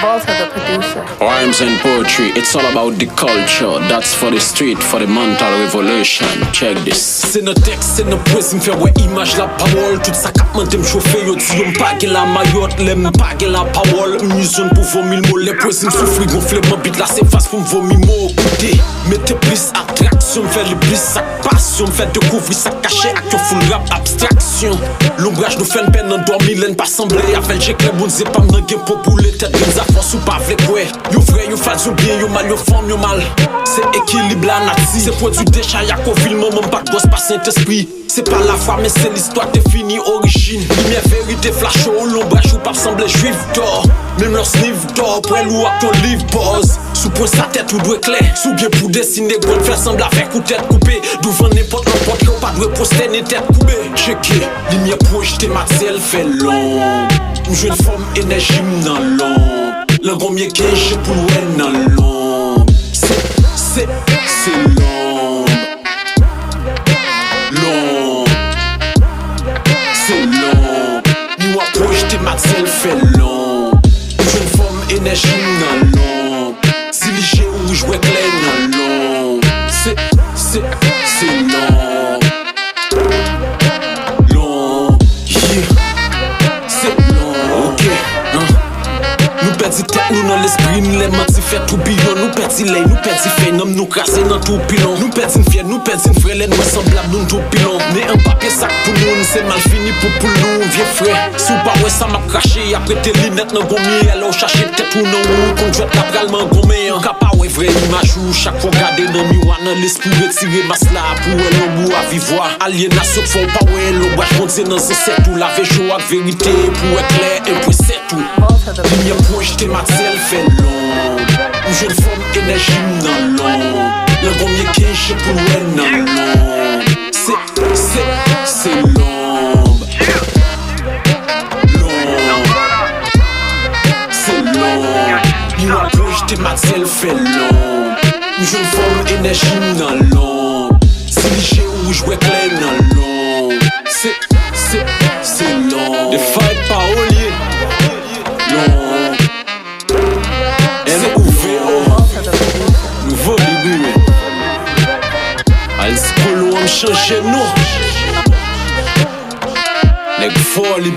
Volta, the producer. Rhymes and poetry, it's all about the culture. That's for the street, for the mental revolution. Check this. C'est nos textes, c'est nos poésies, m'fait ouais image la parole. Tout ça cap m'en m'chauffer, yo tu y'm pas la mayotte, l'aime pas la parole. M'usine pour vomir le mot, les poésies m'souffrir, gonfler mon beat là c'est face pour m'vomir mot. Écoutez, mettez plus attraction, m'fait le plus sa passion, m'fait découvrir sa caché, action full rap abstraction. L'ombrage nous fait une peine en dormir, l'aine pas semblé. Avec j'ai que les bons pas m'en game pour bouler tête, les affaires sous pas v'lé quoi. Yo vrai, yo false, yo bien, yo mal, yo forme, yo mal. C'est équilibre la nati, c'est produit déchat, y'a qu'au film, maman pas de gosse, pas Saint-Esprit. C'est pas la foi, mais c'est l'histoire définie, origine. Lumière, vérité, flash au l'ombrage, ou pas semblé juif d'or. Même leur sniff d'or, pour elle ou à ton livre pause. Sous point sa tête ou doit clair, sous bien pour dessiner, pour faire sembler avec ou tête coupée. D'ouvre n'importe l'emporte, qu'on pas de poster ni tête coupée. Checké, lumière projetée, matériel fait long. Une jeune forme, énergie dans l'ombre. Le grand mieux qui est pour l'ouest dans l'ombre. C'est l'ombre. L'ombre. C'est l'ombre. Nous approche tes matériel fait l'ombre. Une jeune forme, énergie dans l'ombre. Si léger ou jouer clair dans l'ombre. C'est l'ombre. L'ombre. Yeah. C'est l'ombre. Ok. Nous perdons tête, nous dans l'esprit, nous les mentis fait tout billon. Nous perdons l'air, nous perdons phénomène, nous crasser dans tout pilon. Nous perdons fier, nous perdons frère, les nous semblables, nous tout pilon. Mais un papier sac pour nous, c'est mal fini pour nous, vieux frère. Sous pas ouais, ça m'a craché, après tes lunettes, non gommé. Alors chercher tête ou non, conduite la pralement gommé. En capa ouais, vrai image ou chaque fois garder dans miroir, dans l'esprit retirer masse là pour elle, au bout à vivre. Aliénation font pas ouais, le bois je dans ce set tout, la chaud à vérité, pour être clair et pour c'est tout. Lumière projetée, matériel fait l'ombre. Une jeune forme, énergie dans l'ombre. Le grand mieux qui est pour l'ouest dans l'ombre. C'est l'ombre. L'ombre. C'est l'ombre. Nous a projeté, matériel fait l'ombre. Une jeune forme, énergie dans l'ombre. C'est léger ou jouer clair dans l'ombre. C'est l'ombre. Des fight paroliers. L'ombre. Nouveau début, Al school on change nous. Like folie.